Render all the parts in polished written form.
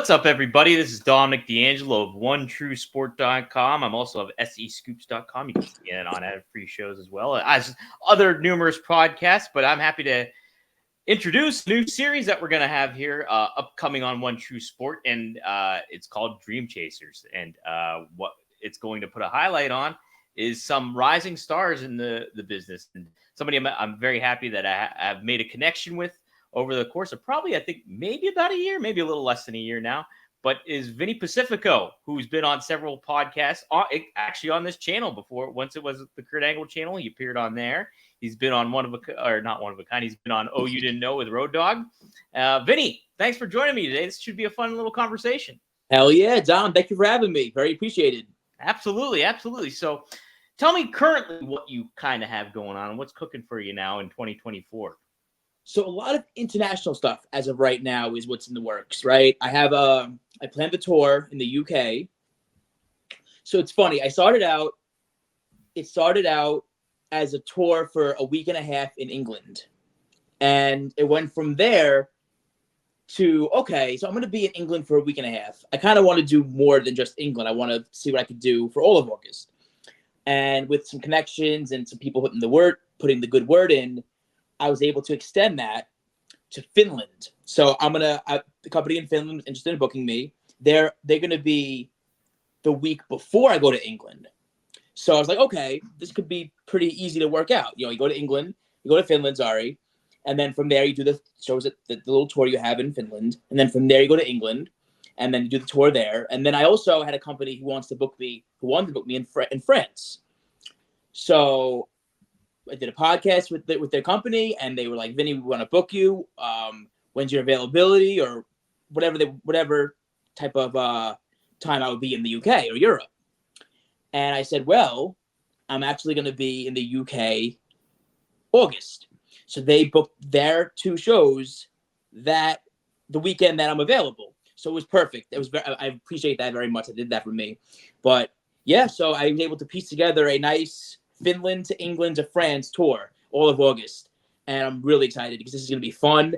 What's up, everybody? This is Dominic DeAngelo of OneTrueSport.com. I'm also of SEScoops.com. You can see it on ad-free shows as well as other numerous podcasts, but I'm happy to introduce a new series that we're going to have here upcoming on One True Sport, and it's called Dream Chasers. And what it's going to put a highlight on is some rising stars in the business. And somebody I'm very happy that I've made a connection with over the course of probably, I think, maybe about a year, maybe a little less than a year now, but is Vinny Pacifico, who's been on several podcasts, actually on this channel before. Once it was the Kurt Angle channel, he appeared on there. He's been on not one of a kind. He's been on Oh You Didn't Know with Road Dogg. Vinny, thanks for joining me today. This should be a fun little conversation. Hell yeah, Dom. Thank you for having me. Very appreciated. Absolutely, absolutely. So tell me currently what you kind of have going on and what's cooking for you now in 2024. So a lot of international stuff as of right now is what's in the works, right? I planned the tour in the UK. So it's funny. It started out as a tour for a week and a half in England. And it went from there to, okay, so I'm going to be in England for a week and a half. I kind of want to do more than just England. I want to see what I could do for all of August. And with some connections and some people putting the good word in, I was able to extend that to Finland. So the company in Finland is interested in booking me. They're going to be the week before I go to England. So I was like, okay, this could be pretty easy to work out. You go to England, you go to Finland, and then from there you do the shows at the little tour you have in Finland, and then from there you go to England, and then you do the tour there. And then I also had a company who wanted to book me in France. So I did a podcast with their company, and they were like, Vinny, we want to book you. When's your availability, or whatever type of time I would be in the UK or Europe. And I said, well, I'm actually going to be in the UK August. So they booked their two shows the weekend that I'm available. So it was perfect. I appreciate that very much. They did that for me. But yeah, so I was able to piece together a nice Finland to England to France tour all of August. And I'm really excited because this is going to be fun.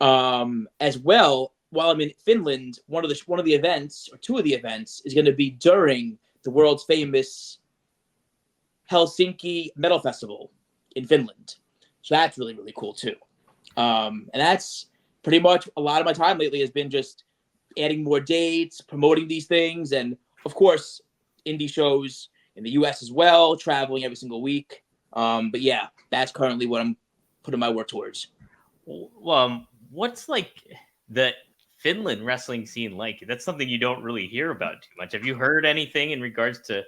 As well, while I'm in Finland, one of the events, or two of the events, is going to be during the world's famous Helsinki Metal Festival in Finland. So that's really, really cool too. And that's pretty much a lot of my time lately has been just adding more dates, promoting these things, and of course, indie shows in the US as well, traveling every single week. But yeah, that's currently what I'm putting my work towards. Well, what's like the Finland wrestling scene like? That's something you don't really hear about too much. Have you heard anything in regards to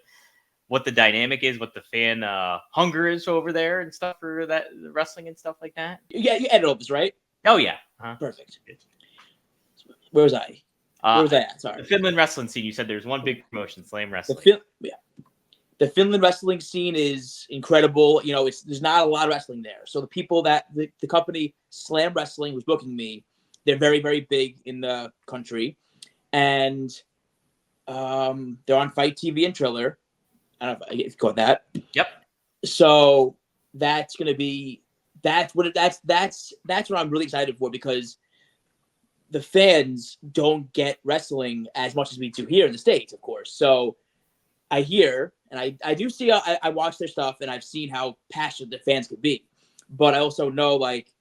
what the dynamic is, what the fan hunger is over there and stuff for that wrestling and stuff like that? Yeah, you edit all this, right? Oh yeah. Perfect. Where was I? Where was I at? Sorry. The Finland wrestling scene. You said there's one big promotion, Slam Wrestling. The Finland wrestling scene is incredible. There's not a lot of wrestling there. So the people that the company Slam Wrestling was booking me, they're very, very big in the country, and they're on Fight TV and Triller. I don't know if you caught that. Yep. So that's what I'm really excited for, because the fans don't get wrestling as much as we do here in the States, of course. So I hear, and I do see, I watch their stuff, and I've seen how passionate the fans could be. But I also know, like,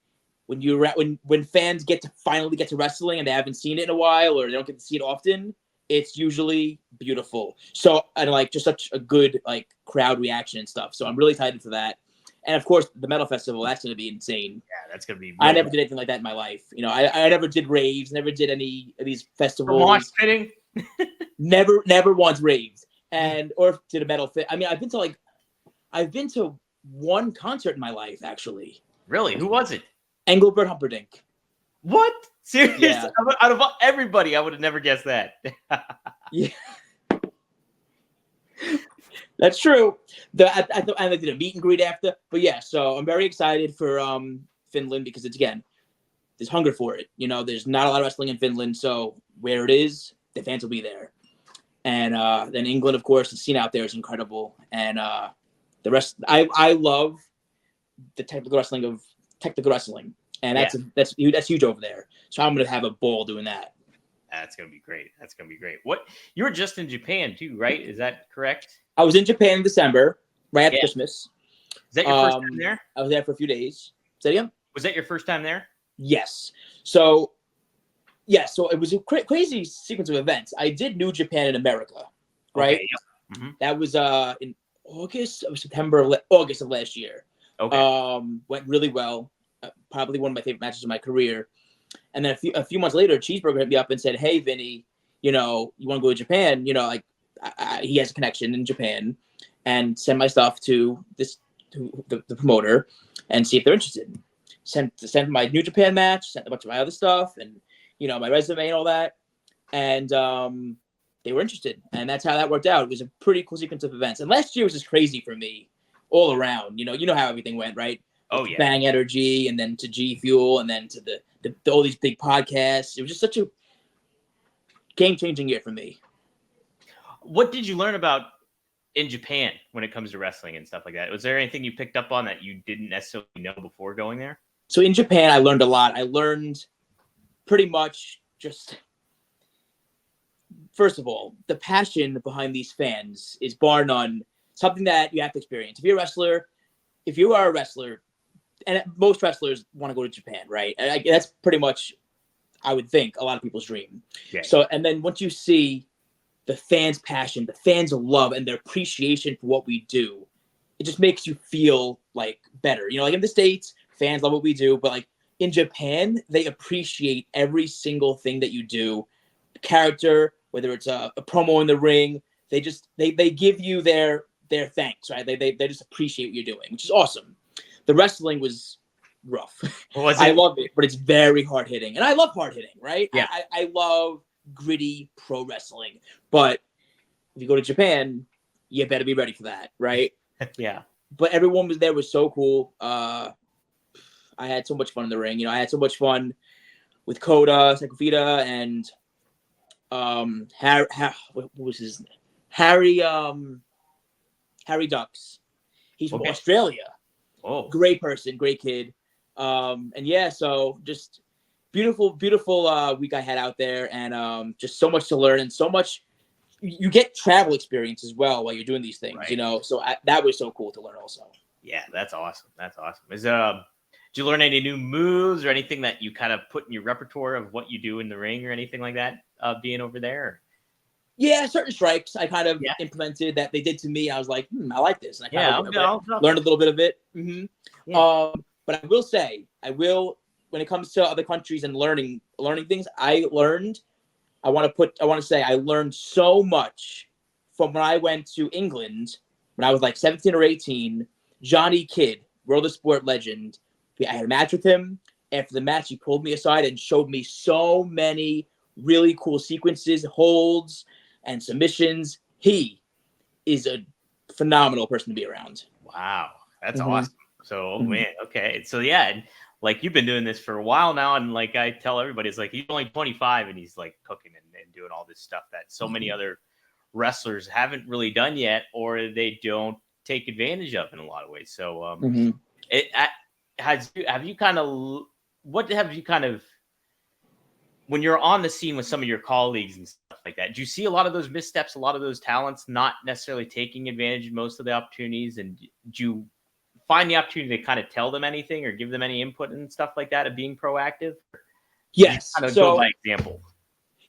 when fans finally get to wrestling and they haven't seen it in a while, or they don't get to see it often, it's usually beautiful. So, and like just such a good like crowd reaction and stuff. So I'm really excited for that. And of course, the Metal Festival, that's going to be insane. Yeah, that's going to be really I never did anything like that in my life. I never did raves, never did any of these festivals. Mosh pitting? Never once raved. Or did a metal fit. I mean, I've been to one concert in my life, actually. Really? Who was it? Engelbert Humperdinck. What? Seriously? Yeah. Out of everybody, I would have never guessed that. Yeah. That's true. I did a meet and greet after. But yeah, so I'm very excited for Finland, because there's hunger for it. There's not a lot of wrestling in Finland, so where it is, the fans will be there. And then England, of course, the scene out there is incredible. And the rest, I love the technical wrestling, and that's huge over there. So I'm gonna have a ball doing that. That's gonna be great. That's gonna be great. What, you were just in Japan too, right? Is that correct? I was in Japan in December, right after Yeah. Christmas. Is that your first time there? I was there for a few days. Say it again? Was that your first time there? Yes. So, so it was a crazy sequence of events. I did New Japan in America, right? Okay. Yep. Mm-hmm. That was in August or August of last year. Okay. Went really well. Probably one of my favorite matches of my career. And then a few months later, Cheeseburger hit me up and said, "Hey, Vinny, you want to go to Japan? He has a connection in Japan, and send my stuff to the promoter, and see if they're interested." Sent my New Japan match, sent a bunch of my other stuff, and my resume and all that, and they were interested, and that's how that worked out. It was a pretty cool sequence of events, and last year was just crazy for me, all around. You know how everything went, right? Oh yeah. Bang Energy, and then to G Fuel, and then to the all these big podcasts. It was just such a game-changing year for me. What did you learn about in Japan when it comes to wrestling and stuff like that? Was there anything you picked up on that you didn't necessarily know before going there? So in Japan, I learned a lot. I learned pretty much just, first of all, the passion behind these fans is bar none something that you have to experience. If you are a wrestler, and most wrestlers want to go to Japan, right? And that's pretty much, I would think, a lot of people's dream. Yeah. So, and then once you see the fans' passion, the fans' love, and their appreciation for what we do, it just makes you feel like better. Like in the States, fans love what we do, but like in Japan, they appreciate every single thing that you do. Character, whether it's a promo in the ring, they give you their thanks, right? They just appreciate what you're doing, which is awesome. The wrestling was rough. I love it, but it's very hard hitting, and I love hard hitting, right? Yeah. I love gritty pro wrestling, but if you go to Japan, you better be ready for that, right? Yeah. But everyone was so cool. I had so much fun in the ring. I had so much fun with Kota, Sekufita, and what was his name? Harry Ducks. He's from Australia. Oh, great person, great kid. So just beautiful week I had out there, and just so much to learn, and so much you get travel experience as well while you're doing these things, right. So that was so cool to learn also. Yeah, that's awesome. Did you learn any new moves or anything that you kind of put in your repertoire of what you do in the ring or anything like that, being over there? Yeah, certain strikes I kind of implemented that they did to me. I was like, I like this. And I kind of learned a little bit of it. Mm-hmm. Yeah. But I will say, when it comes to other countries and learning things, I learned so much from when I went to England when I was like 17 or 18. Johnny Kidd, World of Sport legend. I had a match with him. After the match, he pulled me aside and showed me so many really cool sequences, holds, and submissions. He is a phenomenal person to be around. Wow, that's awesome. So, man, okay. So, yeah, and like you've been doing this for a while now, and like I tell everybody, it's like he's only 25 and he's like cooking and doing all this stuff that so many other wrestlers haven't really done yet, or they don't take advantage of in a lot of ways. So, when you're on the scene with some of your colleagues and stuff like that, do you see a lot of those missteps, a lot of those talents not necessarily taking advantage of most of the opportunities? And do you find the opportunity to kind of tell them anything or give them any input and stuff like that of being proactive? Yes. Kind of go by example.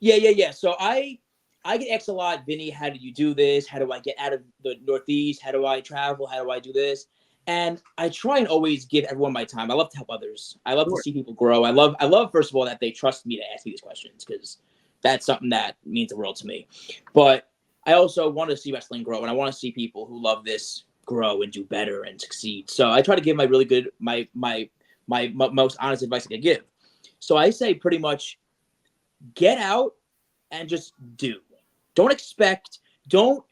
Yeah. So I get asked a lot, Vinny, how do you do this? How do I get out of the Northeast? How do I travel? How do I do this? And I try and always give everyone my time. I love to help others. I love to see people grow. I love, first of all, that they trust me to ask me these questions, because that's something that means the world to me. But I also want to see wrestling grow, and I want to see people who love this grow and do better and succeed. So I try to give my most honest advice I can give. So I say pretty much get out and just do. Don't expect, don't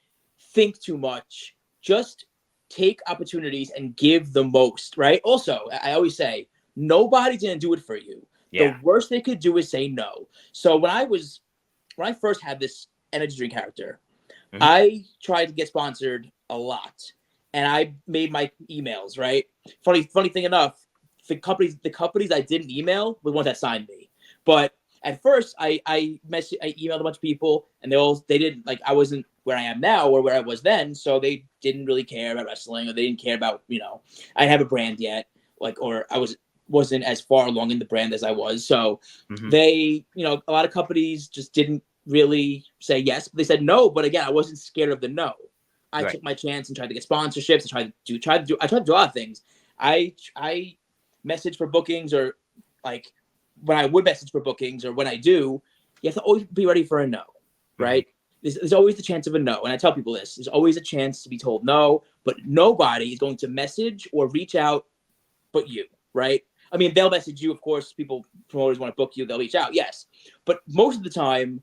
think too much. Just take opportunities and give the most, right? Also, I always say, nobody's going to do it for you. Yeah. The worst they could do is say no. So when I first had this energy drink character, I tried to get sponsored a lot, and I made my emails, right? Funny thing enough, the companies I didn't email were the ones that signed me. But at first I emailed a bunch of people, and they didn't like, I wasn't where I am now or where I was then, so they didn't really care about wrestling, or they didn't care about, I didn't have a brand yet, like, or I wasn't as far along in the brand as I was. So they, a lot of companies just didn't really say yes, but they said no. But again, I wasn't scared of the no. I took my chance and tried to get sponsorships. I tried to do a lot of things. I messaged for bookings, or like when I would message for bookings, or when I do, you have to always be ready for a no, right? There's always the chance of a no. And I tell people this, there's always a chance to be told no, but nobody is going to message or reach out but you, right? I mean, they'll message you, of course. Promoters want to book you, they'll reach out, yes. But most of the time,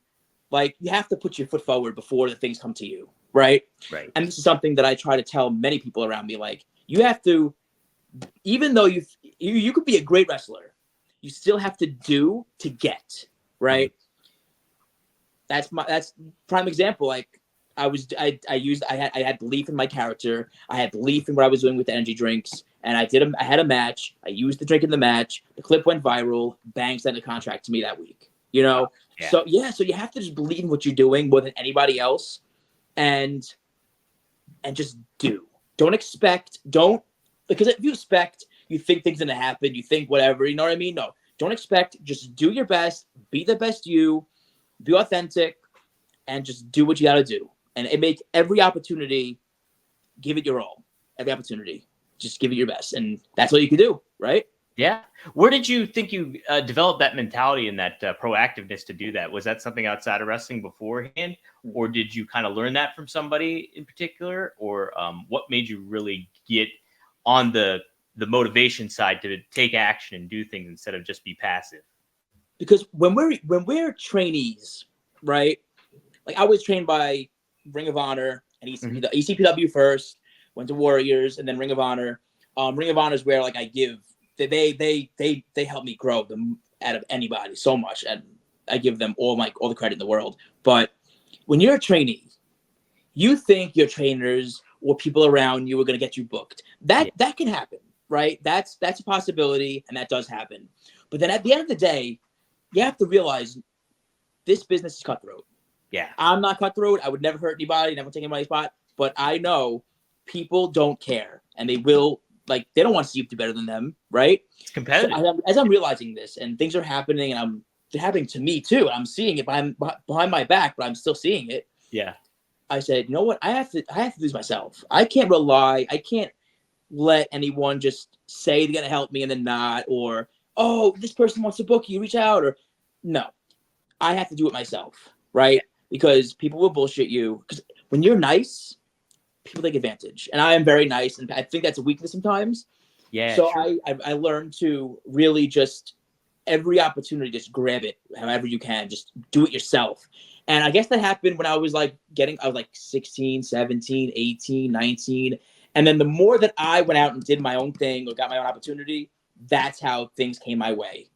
like, you have to put your foot forward before the things come to you, right? Right. And this is something that I try to tell many people around me. Like, you have to, even though you could be a great wrestler, you still have to do to get, right? That's prime example. Like, I had belief in my character. I had belief in what I was doing with the energy drinks. And I had a match. I used the drink in the match. The clip went viral. Bang, sent a contract to me that week. Yeah. So you have to just believe in what you're doing more than anybody else, and just do. Because if you expect, you think things gonna happen, you think whatever, you know what I mean? No, don't expect. Just do your best. Be the best you. Be authentic, and just do what you gotta do. And make every opportunity, give it your all. Every opportunity. Just give it your best, and that's all you can do, right? Yeah. Where did you think you developed that mentality and that proactiveness to do that? Was that something outside of wrestling beforehand, or did you kind of learn that from somebody in particular, or what made you really get on the motivation side to take action and do things instead of just be passive? Because when we're trainees, right? Like, I was trained by Ring of Honor and ECPW first. Went to Warriors, and then Ring of Honor. Ring of Honor is where, like, they help me grow them out of anybody so much, and I give them all the credit in the world. But when you're a trainee, you think your trainers or people around you are going to get you booked. That can happen, right? That's a possibility, and that does happen. But then at the end of the day, you have to realize this business is cutthroat. Yeah, I'm not cutthroat. I would never hurt anybody, never take anybody's spot. But I know people don't care, and they will, like, they don't want to see you do better than them, right? it's competitive. So as I'm realizing this, and things are happening, and they're happening to me too. I'm seeing it behind my back, but I'm still seeing it. Yeah. I said, you know what? I have to do this myself. I can't let anyone just say they're gonna help me and then not, or, oh, this person wants to book you, reach out, or no. I have to do it myself, right? Yeah. Because people will bullshit you. Because when you're nice, people take advantage, and I am very nice, and I think that's a weakness sometimes. Yeah. So sure. I learned to really just every opportunity, just grab it however you can, just do it yourself. And I guess that happened when I was like 16, 17, 18, 19. And then the more that I went out and did my own thing or got my own opportunity, that's how things came my way.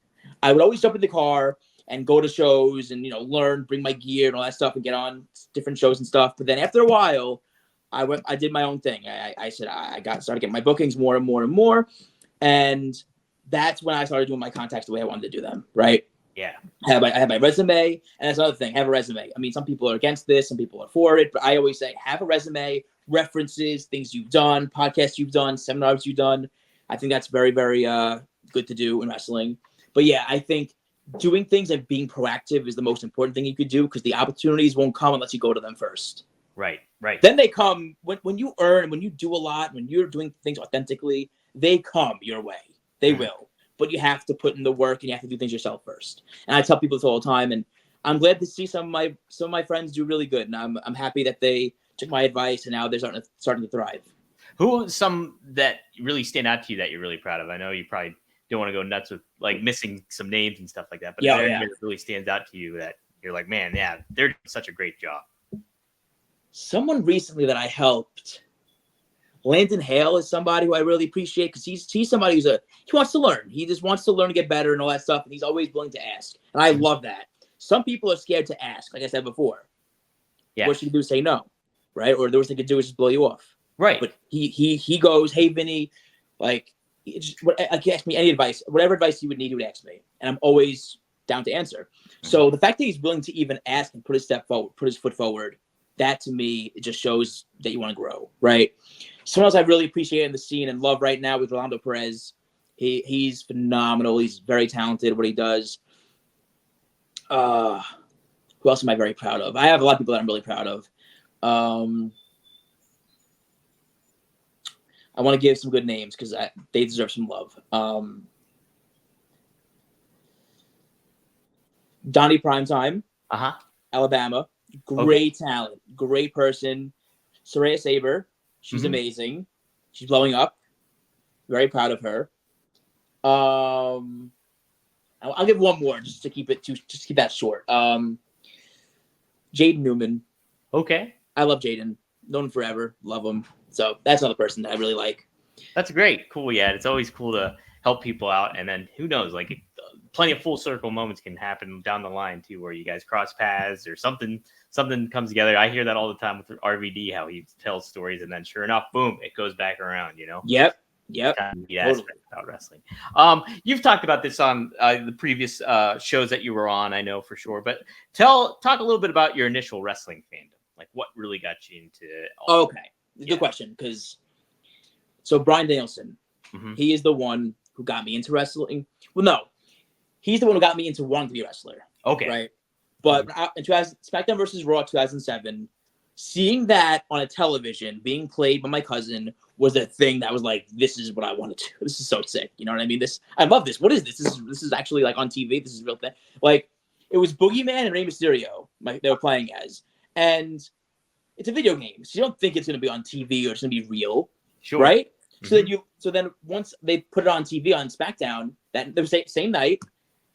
I would always jump in the car and go to shows and, learn, bring my gear and all that stuff and get on different shows and stuff. But then after a while, I did my own thing. I said, I started getting my bookings more and more and more. And that's when I started doing my contacts the way I wanted to do them. Right. Yeah. I have my resume, and that's another thing. Have a resume. I mean, some people are against this, some people are for it, but I always say have a resume, references, things you've done, podcasts you've done, seminars you've done. I think that's very, very good to do in wrestling. But yeah, I think doing things and being proactive is the most important thing you could do, because the opportunities won't come unless you go to them first. Right. Then they come when you earn, when you do a lot, when you're doing things authentically, they come your way. They will. But you have to put in the work, and you have to do things yourself first. And I tell people this all the time, and I'm glad to see some of my friends do really good. And I'm happy that they took my advice, and now they're starting to thrive. Who are some that really stand out to you that you're really proud of? I know you probably don't want to go nuts with like missing some names and stuff like that, but that really stands out to you that you're like, man, yeah, they're doing such a great job. Someone recently that I helped, Landon Hale, is somebody who I really appreciate, because he's somebody he wants to learn. He just wants to learn to get better and all that stuff, and he's always willing to ask. And I love that. Some people are scared to ask, like I said before. Yeah. What you can do is say no, right? Or the worst thing to do is just blow you off. Right. But he goes, hey, Vinny, like, ask me any advice. Whatever advice you would need, he would ask me. And I'm always down to answer. So the fact that he's willing to even ask and put his foot forward, that to me, it just shows that you want to grow, right? Someone else I really appreciate in the scene and love right now with Rolando Perez. He's phenomenal. He's very talented at what he does. Who else am I very proud of? I have a lot of people that I'm really proud of. I want to give some good names because they deserve some love. Donnie Primetime, Alabama. Great talent. Great person. Soraya Saber. She's amazing. She's blowing up. Very proud of her. I'll give one more just to keep that short. Jaden Newman. Okay. I love Jaden. Known him forever. Love him. So that's another person that I really like. That's great. Cool. Yeah. It's always cool to help people out. And then who knows, like plenty of full circle moments can happen down the line too, where you guys cross paths or something comes together. I hear that all the time with RVD, how he tells stories and then sure enough, boom, it goes back around, you know? Yep. Totally. About wrestling. You've talked about this on the previous shows that you were on, I know for sure, but talk a little bit about your initial wrestling fandom. Like what really got you into all Okay. Good question. So Bryan Danielson, he is the one who got me into wrestling. Well, no, he's the one who got me into wanting to be a wrestler. Okay. Right. But in SmackDown vs. Raw 2007, seeing that on a television being played by my cousin was a thing that was like, this is what I want to do. This is so sick. You know what I mean? I love this. What is this? This is actually like on TV. This is a real thing. Like it was Boogeyman and Rey Mysterio they were playing as. And it's a video game. So you don't think it's going to be on TV or it's going to be real. Sure. Right? So then once they put it on TV on SmackDown, the same night,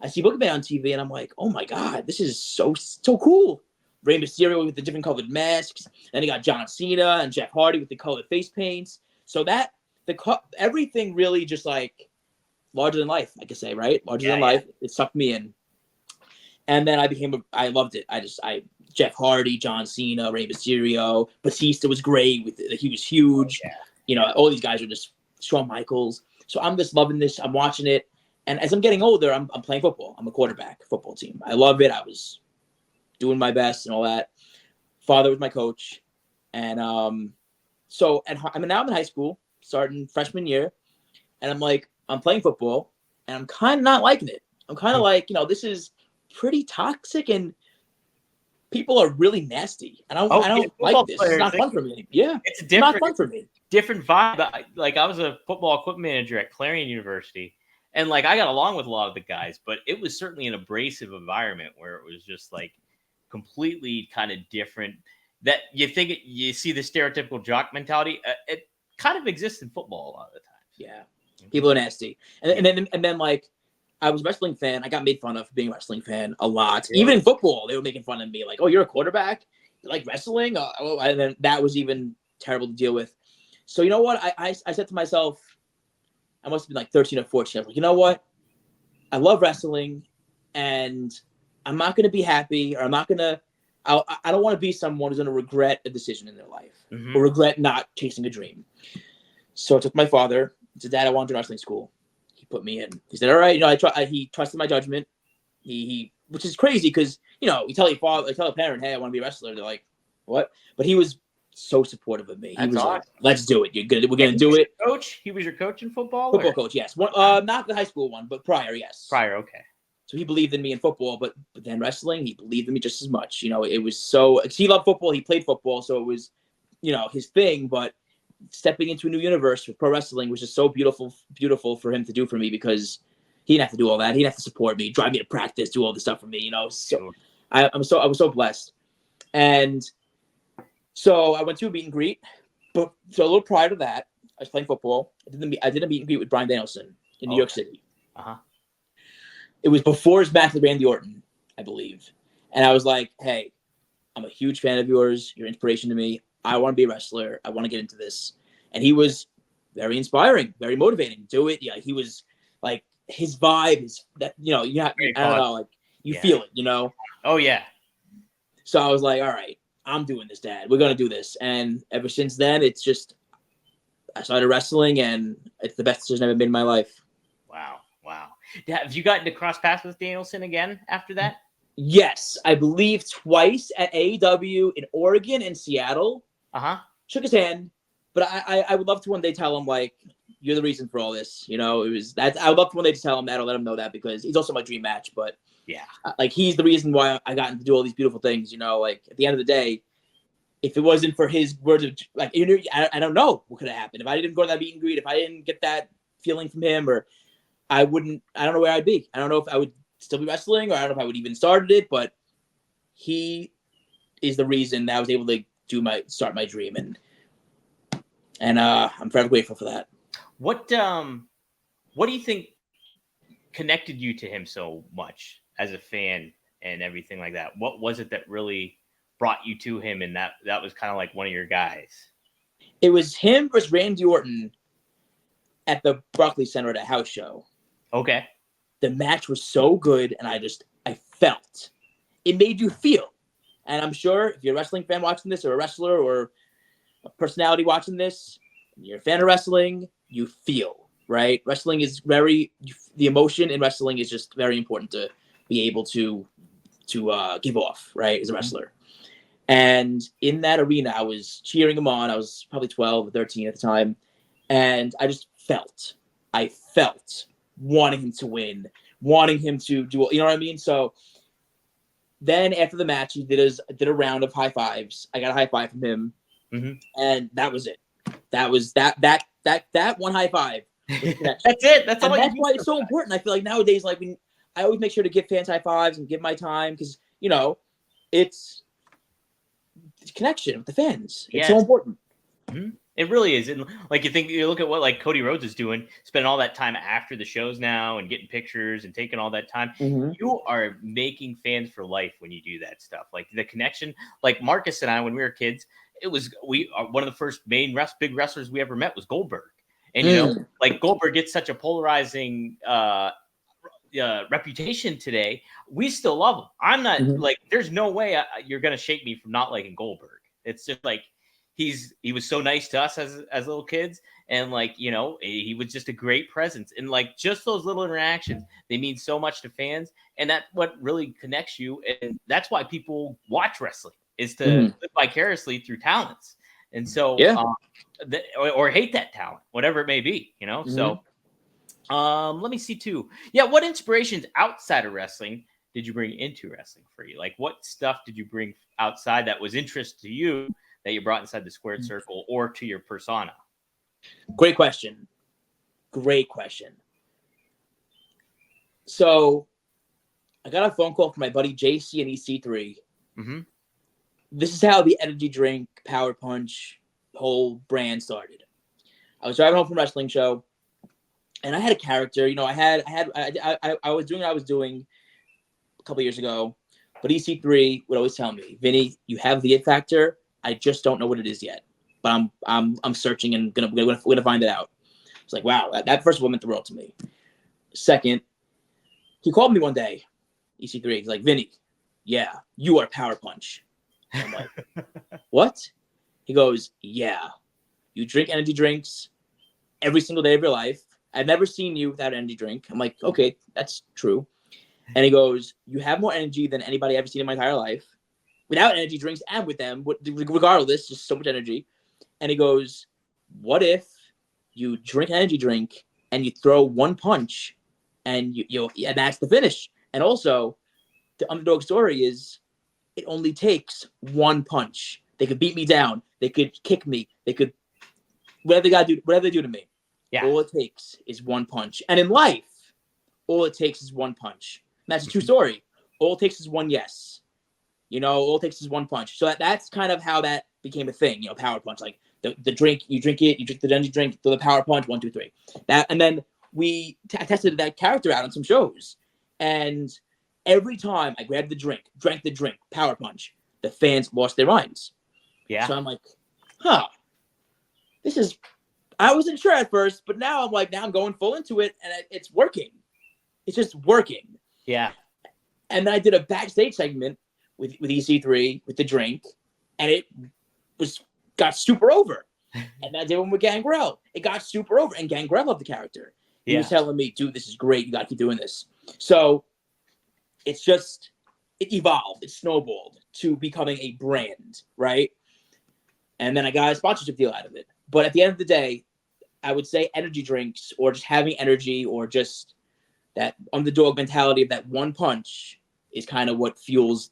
I see Boogeyman on TV and I'm like, oh my God, this is so cool. Rey Mysterio with the different colored masks. Then you got John Cena and Jeff Hardy with the colored face paints. So that everything really just like larger than life, I could say, right? Larger than life. It sucked me in. And then I loved it. Jeff Hardy, John Cena, Rey Mysterio, Batista was great. He was huge. You know, all these guys are just Shawn Michaels. So I'm just loving this. I'm watching it. And as I'm getting older, I'm playing football. I'm a quarterback, football team. I love it. I was doing my best and all that. Father was my coach. And now I'm in high school, starting freshman year. And I'm playing football. And I'm kind of not liking it. I'm kind of like, this is pretty toxic and people are really nasty. And I don't like this. It's not fun for me. Yeah. It's not fun for me. Different vibe. I was a football equipment manager at Clarion University. And I got along with a lot of the guys, but it was certainly an abrasive environment where it was just completely kind of different. That you see the stereotypical jock mentality. It kind of exists in football a lot of the time. Yeah. People are nasty. And then I was a wrestling fan. I got made fun of for being a wrestling fan a lot. Really? Even in football, they were making fun of me. Like, oh, you're a quarterback? You like wrestling? And then that was even terrible to deal with. So you know what? I said to myself, I must have been 13 or 14. I was like, you know what? I love wrestling, and I'm not going to be happy, or I don't want to be someone who's going to regret a decision in their life or regret not chasing a dream. So I took my father. He said, Dad, I want to do wrestling school. He put me in. He said, all right. He trusted my judgment. He which is crazy because, you tell a parent, hey, I want to be a wrestler. They're like, what? But he was so supportive of me. He was awesome. Like, let's do it. We're going to do it. Coach? He was your coach in football? Football coach, yes. Not the high school one, but prior, yes. Prior, okay. So he believed in me in football, but then wrestling, he believed in me just as much. It was so – he loved football. He played football, so it was, his thing. But stepping into a new universe with pro wrestling was just so beautiful for him to do for me because he didn't have to do all that. He didn't have to support me, drive me to practice, do all this stuff for me, So I was so blessed. And so I went to a meet and greet. But so a little prior to that, I was playing football. I did a meet and greet with Bryan Danielson in New York City. It was before his match with Randy Orton, I believe. And I was like, hey, I'm a huge fan of yours. You're an inspiration to me. I want to be a wrestler. I want to get into this. And he was very inspiring, very motivating. Do it. Yeah, he was his vibe is that, I don't know, you feel it, Oh, yeah. So I was like, all right, I'm doing this, Dad. We're going to do this. And ever since then, it's just, I started wrestling and it's the best decision I've ever made in my life. Wow. Have you gotten to cross paths with Danielson again after that? Yes, I believe twice at AEW in Oregon and Seattle. Shook his hand, but I would love to one day tell him, like, you're the reason for all this. You know, it was that. I would love to one day to tell him that or let him know that, because he's also my dream match. But yeah, like, he's the reason why I got to do all these beautiful things. You know, like, at the end of the day, if it wasn't for his words of, like, you know, I don't know what could have happened if I didn't go to that meet and greet, if I didn't get that feeling from him, or I don't know where I'd be. I don't know if I would still be wrestling, or I don't know if I would even started it, but he is the reason that I was able to start my dream, and I'm forever grateful for that. What do you think connected you to him so much as a fan and everything like that? What was it that really brought you to him, and that was kind of like one of your guys? It was him versus Randy Orton at the Barclays Center at a house show. Okay. The match was so good, and I felt. It made you feel. And I'm sure if you're a wrestling fan watching this, or a wrestler, or a personality watching this, and you're a fan of wrestling, you feel, right? Wrestling is the emotion in wrestling is just very important to be able to give off, right, as a wrestler. And in that arena, I was cheering him on. I was probably 12 or 13 at the time. And I just felt wanting him to win, wanting him to do, you know what I mean? So then after the match, he did a round of high fives. I got a high five from him. Mm-hmm. And that was it. That was that one high five. That's it. That's all. That's why it's so important. I feel like nowadays, like, I always make sure to give fans high fives and give my time, because, you know, it's connection with the fans. It's so important. Mm-hmm. It really is. And like, you look at what like Cody Rhodes is doing, spending all that time after the shows now and getting pictures and taking all that time. Mm-hmm. You are making fans for life when you do that stuff. Like the connection, like Marcus and I, when we were kids, one of the first big wrestlers we ever met was Goldberg. And, you know, like Goldberg gets such a polarizing reputation today. We still love him. I'm not like, there's no way you're going to shake me from not liking Goldberg. It's just like, he was so nice to us as little kids, and like, you know, he was just a great presence, and like just those little interactions, they mean so much to fans, and that's what really connects you, and that's why people watch wrestling, is to live vicariously through talents, and so or hate that talent, whatever it may be, you know. So let me see too. Yeah, what inspirations outside of wrestling did you bring into wrestling for you? Like, what stuff did you bring outside that was interest to you that you brought inside the squared circle or to your persona? Great question. So I got a phone call from my buddy JC and EC3. Mm-hmm. This is how the energy drink, Power Punch, whole brand started. I was driving home from a wrestling show, and I had a character. You know, I was doing what I was doing a couple years ago, but EC3 would always tell me, Vinny, you have the it factor. I just don't know what it is yet, but I'm searching, and we're gonna find it out. It's like, wow, that first one meant the world to me. Second, he called me one day, EC3. He's like, Vinny, yeah, you are Power Punch. And I'm like, what? He goes, yeah, you drink energy drinks every single day of your life. I've never seen you without an energy drink. I'm like, okay, that's true. And he goes, you have more energy than anybody I've ever seen in my entire life. Without energy drinks and with them, regardless, just so much energy. And he goes, what if you drink an energy drink and you throw one punch and and that's the finish? And also, the underdog story is it only takes one punch. They could beat me down. They could kick me. They could whatever they do to me. Yeah. All it takes is one punch. And in life, all it takes is one punch. And that's a true story. All it takes is one yes. You know, all it takes is one punch. So that's kind of how that became a thing, you know, Power Punch. Like the drink, you drink the energy drink, throw the Power Punch, 1, 2, 3. And then we tested that character out on some shows. And every time I grabbed the drink, drank the drink, Power Punch, the fans lost their minds. Yeah. So I'm like, I wasn't sure at first, but now I'm going full into it, and it's working. It's just working. Yeah. And then I did a backstage segment with EC3 with the drink, and it got super over. And I did one with Gangrel. It got super over, and Gangrel loved the character. He was telling me, dude, this is great. You got to keep doing this. So it evolved. It snowballed to becoming a brand, right? And then I got a sponsorship deal out of it. But at the end of the day, I would say energy drinks or just having energy or just that underdog mentality of that one punch is kind of what fuels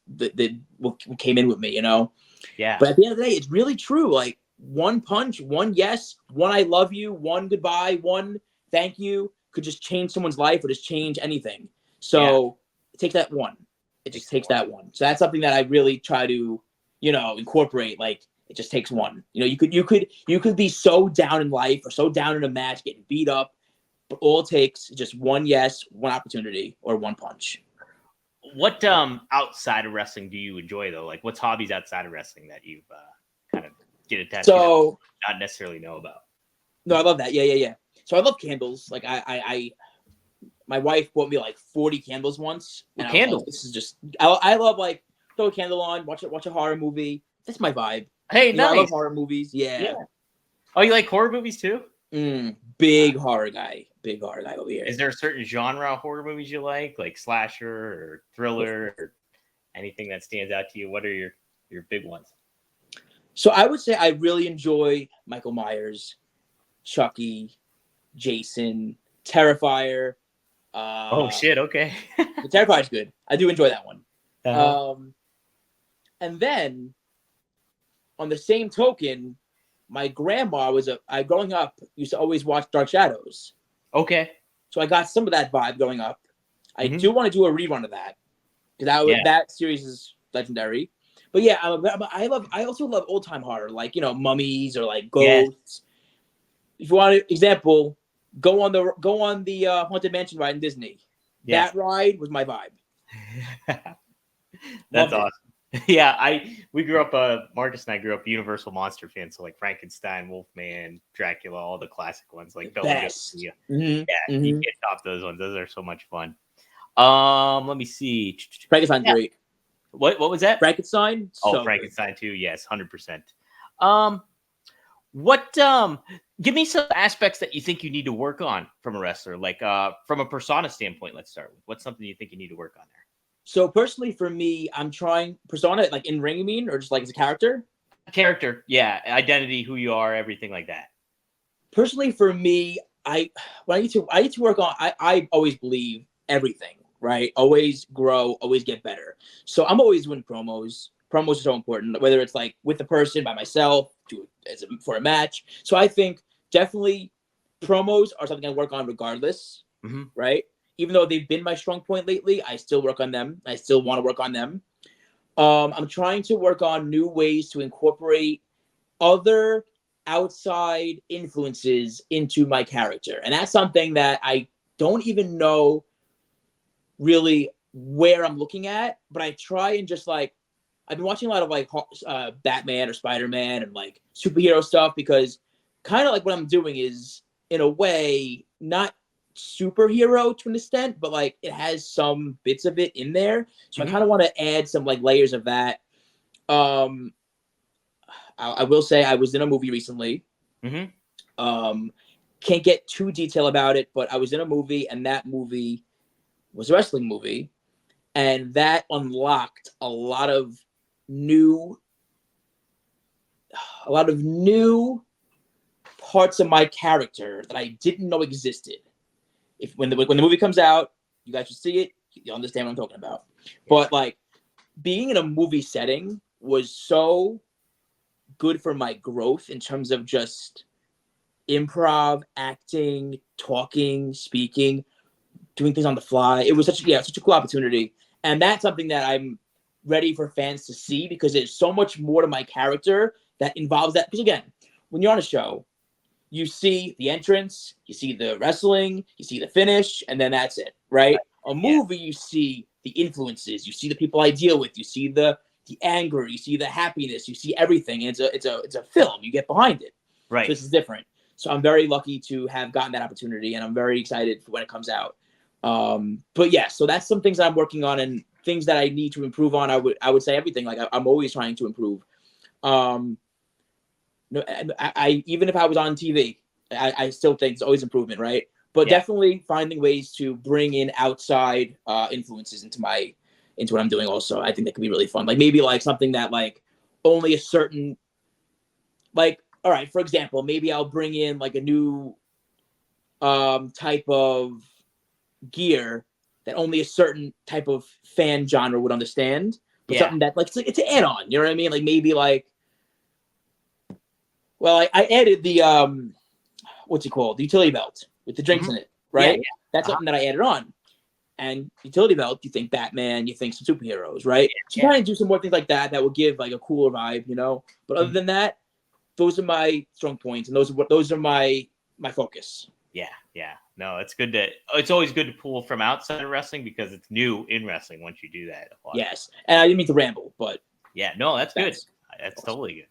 what came in with me, you know? Yeah. But at the end of the day, it's really true. Like one punch, one yes, one I love you, one goodbye, one thank you could just change someone's life or just change anything. So it takes that one. It just takes that one. So that's something that I really try to, incorporate. Like it just takes one. You could be so down in life or so down in a match, getting beat up, but all it takes is just one yes, one opportunity, or one punch. What outside of wrestling do you enjoy though? Like what's hobbies outside of wrestling that you've kind of get attached to that not necessarily know about? No, I love that. Yeah. So I love candles. Like I my wife bought me like 40 candles once. And candles. Like, this is just I love like throw a candle on, watch a horror movie. That's my vibe. Hey, nice. I love horror movies. Yeah. Oh, you like horror movies too? Big horror guy over here. Is there a certain genre of horror movies you like slasher or thriller or anything that stands out to you? What are your big ones? So I would say I really enjoy Michael Myers, Chucky, Jason, Terrifier. Oh shit! Okay, the Terrifier's good. I do enjoy that one. Uh-huh. And then, on the same token, my grandma growing up used to always watch Dark Shadows. Okay. So I got some of that vibe growing up. I do want to do a rerun of that because that series is legendary. But yeah, I also love old time horror, like mummies or like ghosts. Yeah. If you want an example, go on the Haunted Mansion ride in Disney. Yeah. That ride was my vibe. That's awesome. Yeah, we grew up. Marcus and I grew up Universal monster fans, so like Frankenstein, Wolfman, Dracula, all the classic ones, like Bela Lugosi. You can't top those ones. Those are so much fun. Let me see. Frankenstein's great. What was that? Frankenstein. So Frankenstein too. Yes, 100%. Give me some aspects that you think you need to work on from a wrestler, like from a persona standpoint. Let's start with what's something you think you need to work on there. So personally, for me, I'm trying persona like in ring, you mean, or just like as a character? Character, yeah, identity, who you are, everything like that. Personally, for me, I need to work on. I always believe everything, right? Always grow, always get better. So I'm always doing promos. Promos are so important, whether it's like with the person, by myself, for a match. So I think definitely promos are something I work on regardless, right? Even though they've been my strong point lately, I still work on them. I still want to work on them. I'm trying to work on new ways to incorporate other outside influences into my character. And that's something that I don't even know really where I'm looking at, but I try and just like, I've been watching a lot of like Batman or Spider-Man and like superhero stuff because kind of like what I'm doing is in a way not superhero to an extent, but like it has some bits of it in there. So I kind of want to add some like layers of that. I will say I was in a movie recently. Can't get too detailed about it, but I was in a movie and that movie was a wrestling movie. And that unlocked a lot of new parts of my character that I didn't know existed. When the movie comes out, you guys should see it. You understand what I'm talking about. But like being in a movie setting was so good for my growth in terms of just improv, acting, talking, speaking, doing things on the fly. It was such a cool opportunity. And that's something that I'm ready for fans to see because there's so much more to my character that involves that. Because again, when you're on a show, you see the entrance, you see the wrestling, you see the finish, and then that's it, right? A movie, you see the influences, you see the people I deal with, you see the anger, you see the happiness, you see everything. And it's a film. You get behind it. Right. So this is different. So I'm very lucky to have gotten that opportunity, and I'm very excited for when it comes out. But yeah, so that's some things that I'm working on and things that I need to improve on. I would say everything. Like I'm always trying to improve. No, I even if I was on TV, I still think it's always improvement, right? but definitely finding ways to bring in outside influences into what I'm doing. Also, I think that could be really fun. Like maybe like something that like only a certain, like, all right, for example, maybe I'll bring in like a new type of gear that only a certain type of fan genre would understand, but something that like it's an add-on. You know what I mean? Like maybe like, well, I added the what's it called? The utility belt with the drinks in it, right? That's something that I added on. And utility belt, you think Batman, you think some superheroes, right? So you kind of do some more things like that will give like a cooler vibe, you know. But other than that, those are my strong points, and those are my focus. Yeah. No, it's always good to pull from outside of wrestling because it's new in wrestling once you do that. Yes, and I didn't mean to ramble, but yeah, no, that's good. That's awesome. Totally good.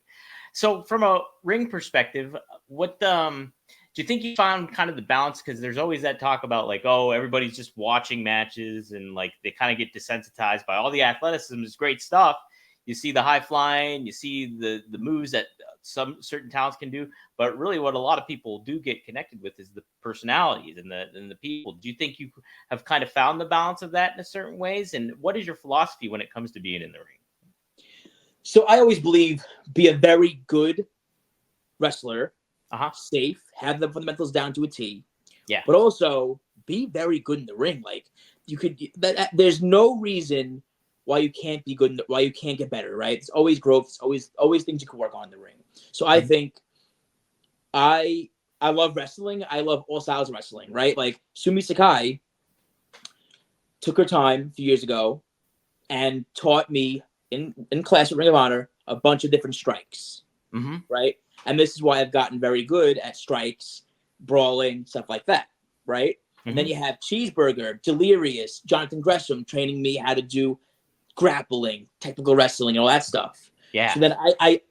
So from a ring perspective, what do you think you found kind of the balance? Because there's always that talk about like, oh, everybody's just watching matches and like they kind of get desensitized by all the athleticism. It's great stuff. You see the high flying, you see the moves that some certain talents can do, but really what a lot of people do get connected with is the personalities and the people. Do you think you have kind of found the balance of that in a certain ways? And what is your philosophy when it comes to being in the ring? So I always believe be a very good wrestler, safe, have the fundamentals down to a T. Yeah. But also be very good in the ring. Like you could, there's no reason why you can't be good, why you can't get better, right? It's always growth. It's always things you can work on in the ring. So I think I love wrestling. I love all styles of wrestling, right? Like Sumi Sakai took her time a few years ago and taught me in class at Ring of Honor a bunch of different strikes, right? And this is why I've gotten very good at strikes, brawling, stuff like that, right? And then you have Cheeseburger, Delirious, Jonathan Gresham training me how to do grappling, technical wrestling, and all that stuff. Yeah. So then I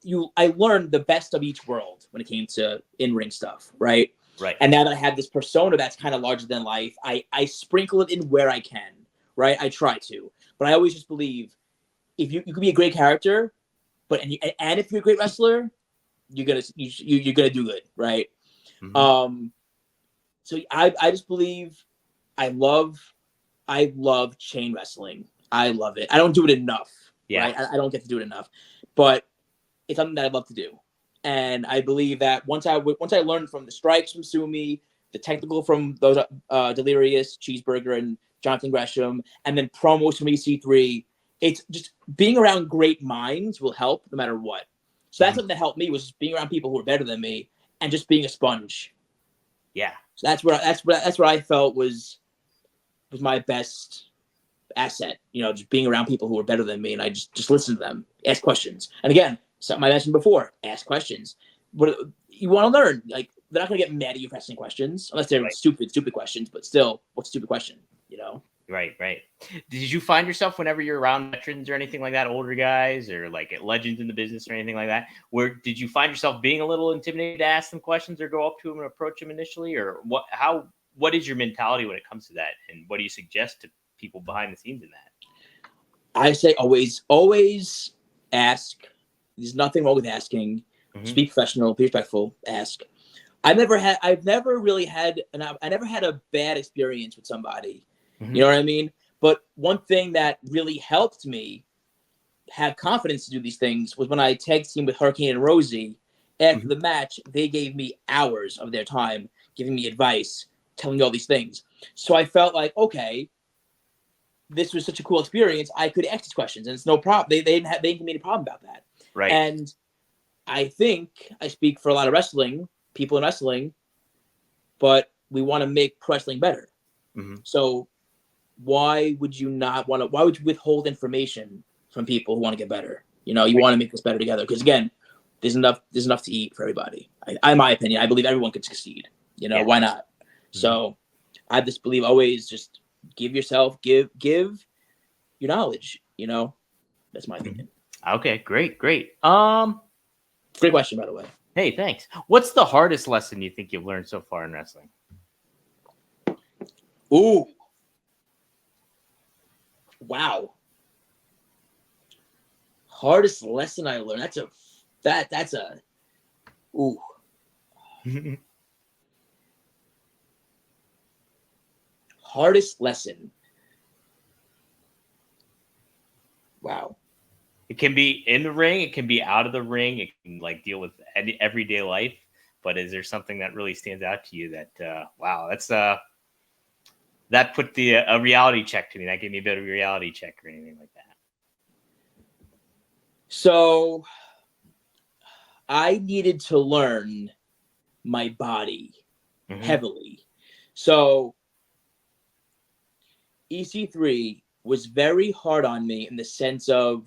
learned the best of each world when it came to in-ring stuff, right? Right. And now that I have this persona that's kind of larger than life, I sprinkle it in where I can, right? I try to, but I always just believe if you could be a great character, but and if you're a great wrestler, you're gonna do good, right? So I just believe I love chain wrestling. I love it. I don't do it enough. Yeah. Right? I don't get to do it enough, but it's something that I'd love to do. And I believe that once I learned from the strikes from Sumi, the technical from those Delirious, Cheeseburger, and Jonathan Gresham, and then promos from EC3, it's just being around great minds will help no matter what. So that's something that helped me, was just being around people who are better than me and just being a sponge. Yeah. So that's what I felt was my best asset, you know, just being around people who are better than me, and I just listen to them, ask questions. And again, something I mentioned before, ask questions. What you want to learn, like they're not going to get mad at you for asking questions unless they're stupid questions, but still, what's a stupid question, you know? Right. Did you find yourself whenever you're around veterans or anything like that, older guys or like legends in the business or anything like that, where did you find yourself being a little intimidated to ask them questions or go up to them and approach them initially? Or what is your mentality when it comes to that? And what do you suggest to people behind the scenes in that? I say always ask. There's nothing wrong with asking. Be professional, be respectful, ask. I never had a bad experience with somebody. You know what I mean? But one thing that really helped me have confidence to do these things was when I tag teamed with Hurricane and Rosie. After the match, they gave me hours of their time, giving me advice, telling me all these things. So I felt like, okay, this was such a cool experience. I could ask these questions, and it's no problem. They didn't give me any problem about that. Right. And I think I speak for a lot of people in wrestling, but we want to make pro wrestling better. So why would you withhold information from people who want to get better? You know, you want to make this better together. Because again, there's enough to eat for everybody. In my opinion, I believe everyone could succeed. You know, why not? So I just believe always just give your knowledge, you know. That's my opinion. Okay, great. Great question, by the way. Hey, thanks. What's the hardest lesson you think you've learned so far in wrestling? Ooh. Wow. Hardest lesson I learned. That's a ooh. Hardest lesson. Wow. It can be in the ring. It can be out of the ring. It can like deal with everyday life. But is there something that really stands out to you that, wow, that's that put a reality check to me. That gave me a bit of a reality check or anything like that. So I needed to learn my body heavily. So EC3 was very hard on me in the sense of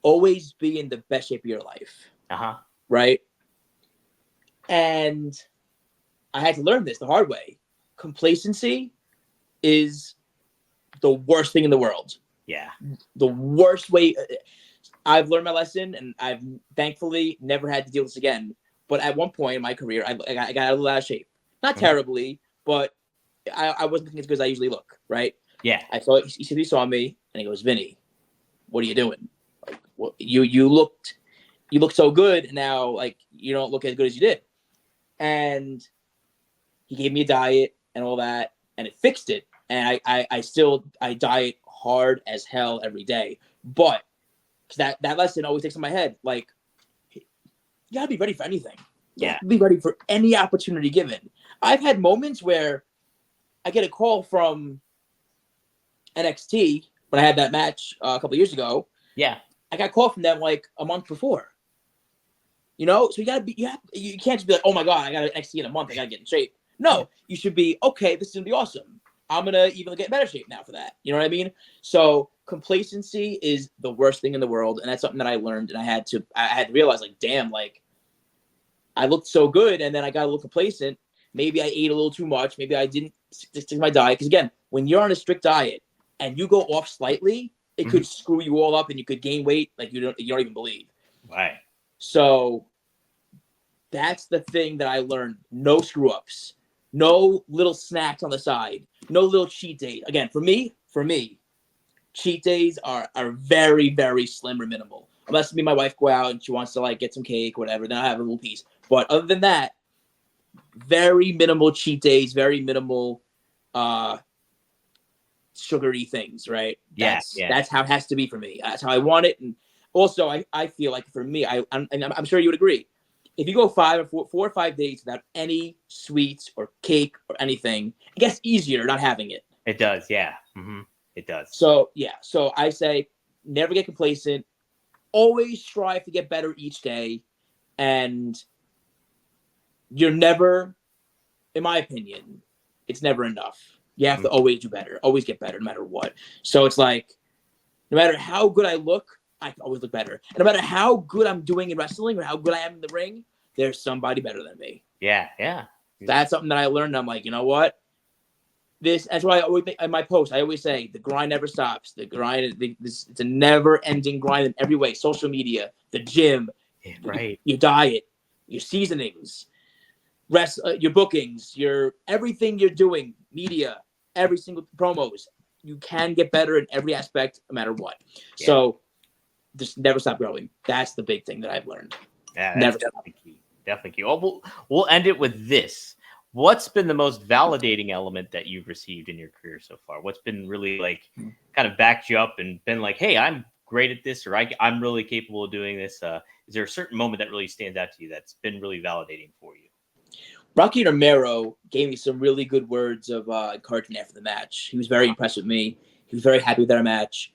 always be in the best shape of your life. Right? And I had to learn this the hard way. Complacency is the worst thing in the world. Yeah. The worst way. I've learned my lesson, and I've thankfully never had to deal with this again. But at one point in my career, I got a little out of shape. Not terribly, but I wasn't looking as good as I usually look, right? Yeah. He saw me, and he goes, Vinny, what are you doing? Like, what, you looked so good, and now like you don't look as good as you did. And he gave me a diet and all that, and it fixed it. And I diet hard as hell every day. But that lesson always takes in my head, like, you gotta be ready for anything. You have to be ready for any opportunity given. I've had moments where I get a call from NXT when I had that match a couple of years ago. Yeah. I got a call from them like a month before. You know, so you can't just be like, oh my God, I got an NXT in a month, I gotta get in shape. No, you should be, okay, this is gonna be awesome. I'm gonna even get in better shape now for that. You know what I mean? So complacency is the worst thing in the world, and that's something that I learned, and I had to realize, like, damn, like I looked so good, and then I got a little complacent. Maybe I ate a little too much. Maybe I didn't stick to my diet. Because again, when you're on a strict diet and you go off slightly, it could screw you all up, and you could gain weight like you don't even believe. Right. So that's the thing that I learned. No screw ups. No little snacks on the side. No little cheat days. Again, for me, cheat days are very, very slim or minimal. Unless me and my wife go out and she wants to like get some cake or whatever, then I have a little piece. But other than that, very minimal cheat days, very minimal sugary things, right? That's how it has to be for me. That's how I want it. And also, I feel like for me, I'm sure you would agree, if you go 4 or 5 days without any sweets or cake or anything, it gets easier not having it. It does, yeah. It does. So I say never get complacent. Always strive to get better each day. And you're never, in my opinion, it's never enough. You have to always do better, always get better no matter what. So it's like, no matter how good I look, I can always look better. And no matter how good I'm doing in wrestling or how good I am in the ring, there's somebody better than me. Yeah. That's something that I learned. I'm like, you know what? That's why I always make in my post, I always say the grind never stops. The grind, it's a never-ending grind in every way. Social media, the gym, your diet, your seasonings, your bookings, your everything you're doing, media, every single promos. You can get better in every aspect, no matter what. Yeah. So just never stop growing. That's the big thing that I've learned. Yeah, that's definitely key. Definitely key. Well, we'll end it with this. What's been the most validating element that you've received in your career so far? What's been really like kind of backed you up and been like, hey, I'm great at this, or I'm really capable of doing this? Is there a certain moment that really stands out to you that's been really validating for you? Rocky Romero gave me some really good words of encouragement after the match. He was very impressed with me. He was very happy with our match.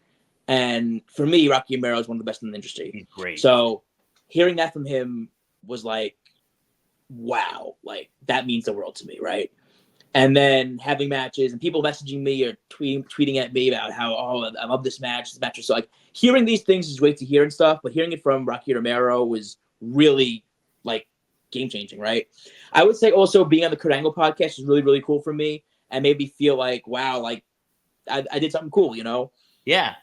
And for me, Rocky Romero is one of the best in the industry. He's great. So hearing that from him was like, wow, like that means the world to me, right? And then having matches and people messaging me or tweeting at me about how, I love this match. This match was so like hearing these things is great to hear and stuff, but hearing it from Rocky Romero was really like game changing, right? I would say also being on the Kurt Angle podcast is really, really cool for me and made me feel like, wow, like I did something cool, you know? Yeah.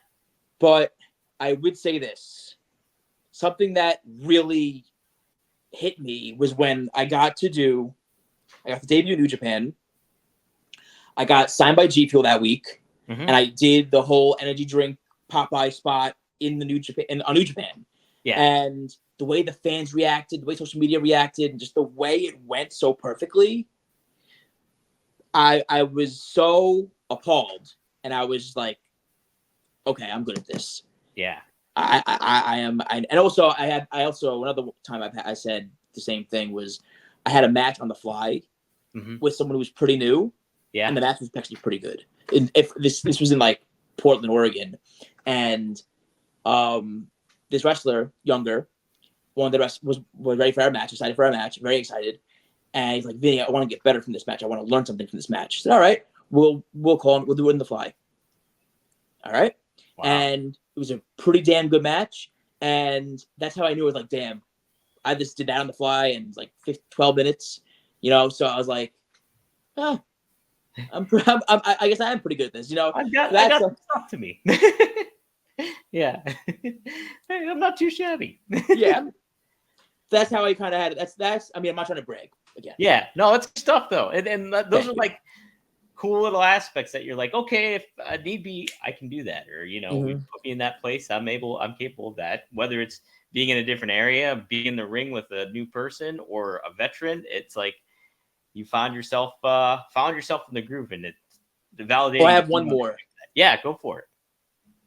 But I would say this, something that really hit me was when I got to debut in New Japan. I got signed by G Fuel that week, and I did the whole energy drink Popeye spot in the New Japan. Yeah. And the way the fans reacted, the way social media reacted, and just the way it went so perfectly, I was so appalled, and I was like, okay, I'm good at this. Yeah. I am. And also I also another time I said the same thing was I had a match on the fly with someone who was pretty new, Yeah. and the match was actually pretty good. And if this was in like Portland, Oregon, and this wrestler, younger, one of the rest was ready for our match, excited for our match, very excited. And he's like, Vinny, I want to get better from this match. I want to learn something from this match. I said, all right, we'll call him. We'll do it in the fly. All right. Wow. And it was a pretty damn good match. And that's how I knew it was like, damn, I just did that on the fly in like 12 minutes, you know? So I was like, oh, I guess I am pretty good at this, you know? I got some stuff to me. Yeah. Hey, I'm not too shabby. Yeah. That's how I kind of had it. That's, I mean, I'm not trying to brag again. Yeah. No, it's stuff though. And those are like cool little aspects that you're like, okay, if need be, I can do that. Or, you know, put me in that place. I'm capable of that. Whether it's being in a different area, being in the ring with a new person or a veteran, it's like you found yourself in the groove, and it's the validating. Well, I have one more. Yeah, go for it.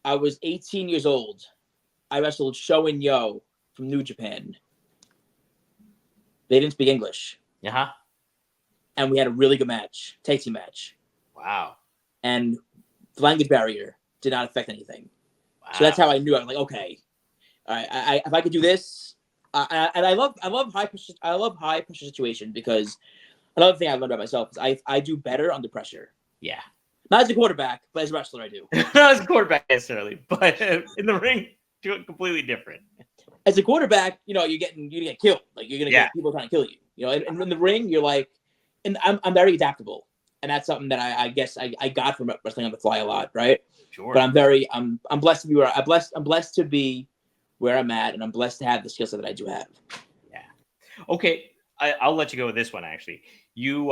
I was 18 years old. I wrestled Sho and Yo from New Japan. They didn't speak English. Uh-huh. And we had a really good match, tag team match. Wow. And the language barrier did not affect anything. Wow. So that's how I knew. I was like, okay, all right, if I could do this, and I love high pressure situation, because another thing I learned about myself is I do better under pressure. Yeah. Not as a quarterback, but as a wrestler, I do. Not as a quarterback necessarily, but in the ring, do it completely different. As a quarterback, you know, you get killed. Like you're gonna get people trying to kill you. You know, and in the ring, you're like, and I'm very adaptable, and that's something that I guess I got from wrestling on the fly a lot, right? Sure. But I'm blessed to be I'm blessed to be where I'm at, and I'm blessed to have the skill set that I do have. Yeah. Okay, I'll let you go with this one. Actually, you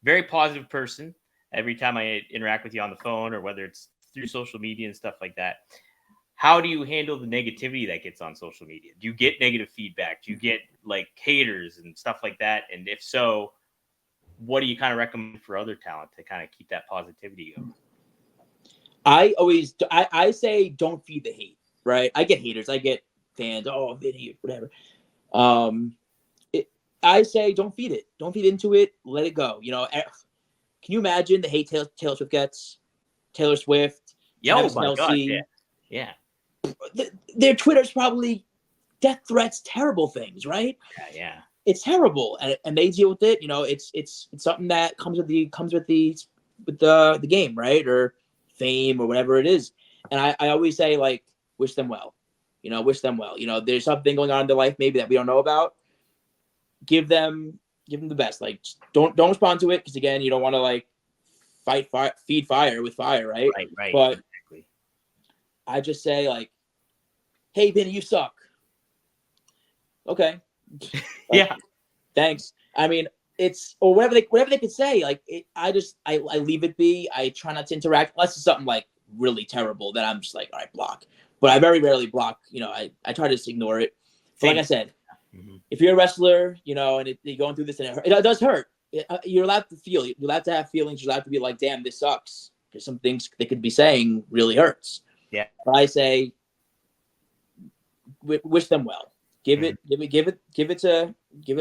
very positive person. Every time I interact with you on the phone, or whether it's through social media and stuff like that, how do you handle the negativity that gets on social media? Do you get negative feedback? Do you get like haters and stuff like that? And if so, what do you kind of recommend for other talent to kind of keep that positivity going? I say don't feed the hate, right? I get haters. I get fans. Oh, Vinny, whatever. I say don't feed it. Don't feed into it. Let it go. You know, can you imagine the hate Taylor Swift gets? Taylor Swift. Oh my God, yeah. Their Twitter's probably death threats, terrible things, right? Yeah. It's terrible, and they deal with it. You know, it's something that comes with the game, right? Or fame or whatever it is. And I always say, like, wish them well. You know, wish them well. You know, there's something going on in their life maybe that we don't know about. Give them the best. Like, don't respond to it, because again, you don't want to like feed fire with fire, right? Right. But exactly. I just say, like, hey, Vinny, you suck. Okay. Yeah. Thanks. I mean, it's, or whatever they could say. Like, I leave it be. I try not to interact unless it's something like really terrible that I'm just like, all right, block. But I very rarely block. You know, I try to just ignore it. But like I said, if you're a wrestler, you know, and you're going through this, and it does hurt. You're allowed to feel. You're allowed to have feelings. You're allowed to be like, damn, this sucks. Because some things they could be saying really hurts. Yeah. But I say, wish them well. Give it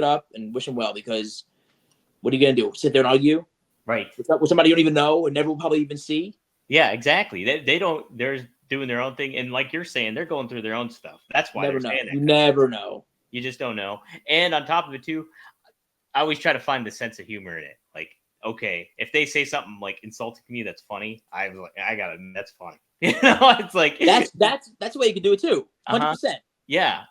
up and wish them well, because what are you gonna do? Sit there and argue? Right. With somebody you don't even know and never will probably even see? Yeah, exactly. They don't. They're doing their own thing, and like you're saying, they're going through their own stuff. That's why You never know. You just don't know. And on top of it too, I always try to find the sense of humor in it. Like, okay, if they say something like insulting to me that's funny, I got it. That's funny. You know, it's like that's the way you can do it too. 100%. Yeah.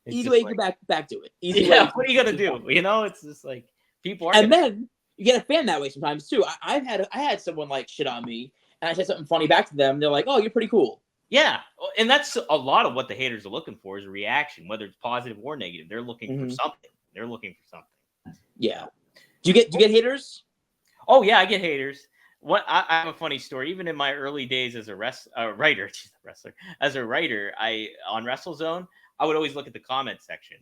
Easy way to get back to it. Easy way. What are you gonna do? You know, it's just like people are. And then you get a fan that way sometimes too. I had someone like shit on me, and I said something funny back to them. They're like, "Oh, you're pretty cool." Yeah, and that's a lot of what the haters are looking for, is a reaction, whether it's positive or negative. They're looking for something. They're looking for something. Yeah. Do you get haters? Oh yeah, I get haters. I have a funny story. Even in my early days as a writer, on WrestleZone, I would always look at the comment section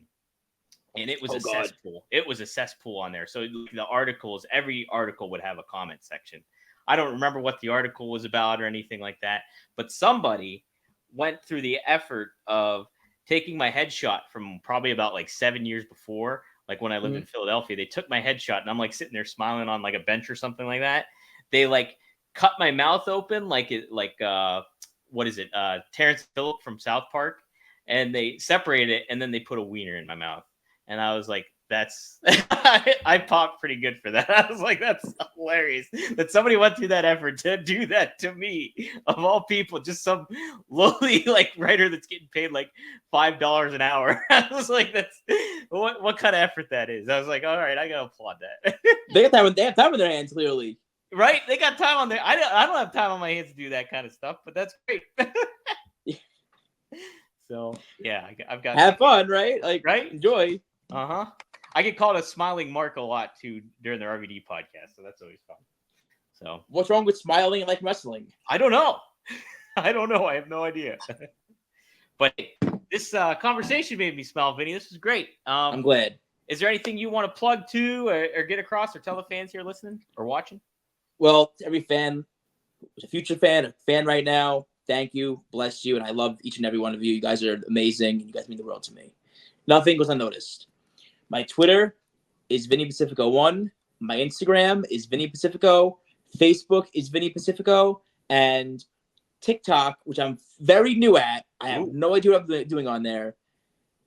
and it was a cesspool. It was a cesspool on there. So the articles, every article would have a comment section. I don't remember what the article was about or anything like that, but somebody went through the effort of taking my headshot from probably about like 7 years before, like when I lived in Philadelphia. They took my headshot, and I'm like sitting there smiling on like a bench or something like that. They like cut my mouth open like what is it? Terrence Phillip from South Park, and they separated it, and then they put a wiener in my mouth. And I was like, that's, I popped pretty good for that. I was like, that's hilarious that somebody went through that effort to do that to me, of all people, just some lowly like writer that's getting paid like $5 an hour. I was like, that's what kind of effort that is. I was like, all right, I gotta applaud that. They have time on their hands, clearly. Right? They got time on their, I don't have time on my hands to do that kind of stuff, but that's great. So yeah, I've got, have fun, right? Like, right? Enjoy. I get called a smiling Mark a lot too during the RVD podcast, so that's always fun. So what's wrong with smiling and like wrestling? I don't know. I have no idea. But this conversation made me smile, Vinny. This is great. I'm glad. Is there anything you want to plug to or get across or tell the fans here listening or watching? Well, to every fan, a future fan, a fan right now, thank you, bless you, and I love each and every one of you. You guys are amazing. You guys mean the world to me. Nothing goes unnoticed. My Twitter is Vinny Pacifico 1. My Instagram is Vinny Pacifico. Facebook is Vinny Pacifico. And TikTok, which I'm very new at, I have no idea what I'm doing on there.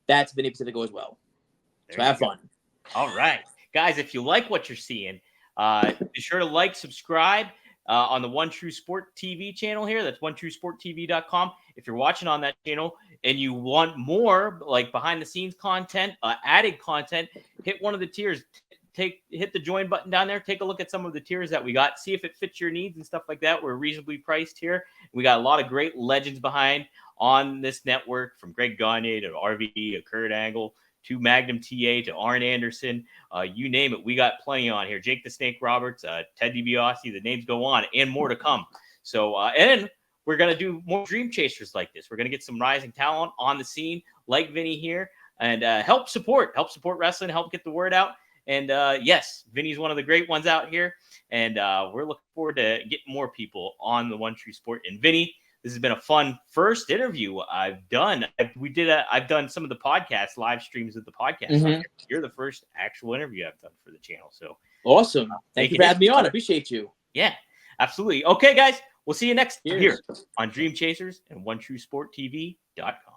That's Vinny Pacifico as well. So have fun. All right. Guys, if you like what you're seeing, be sure to like, subscribe on the One True Sport TV channel here. That's OneTrueSportTV.com. If you're watching on that channel and you want more like behind the scenes content, added content, hit one of the tiers. Hit the join button down there. Take a look at some of the tiers that we got. See if it fits your needs and stuff like that. We're reasonably priced here. We got a lot of great legends behind on this network, from Greg Gagne to RVD to Kurt Angle to Magnum TA to Arn Anderson. You name it, we got plenty on here. Jake the Snake Roberts, Ted DiBiase, the names go on, and more to come. So, and we're going to do more Dream Chasers like this. We're going to get some rising talent on the scene like Vinny here, and help support wrestling, help get the word out. And yes, Vinny's one of the great ones out here, and we're looking forward to getting more people on the One True Sport. And Vinny, this has been a fun first interview I've done. I've done some of the podcast live streams of the podcast. You're the first actual interview I've done for the channel. So awesome! Thank you for having me on. I appreciate you. Yeah, absolutely. Okay, guys, we'll see you next here on Dream Chasers and OneTrueSportTV.com.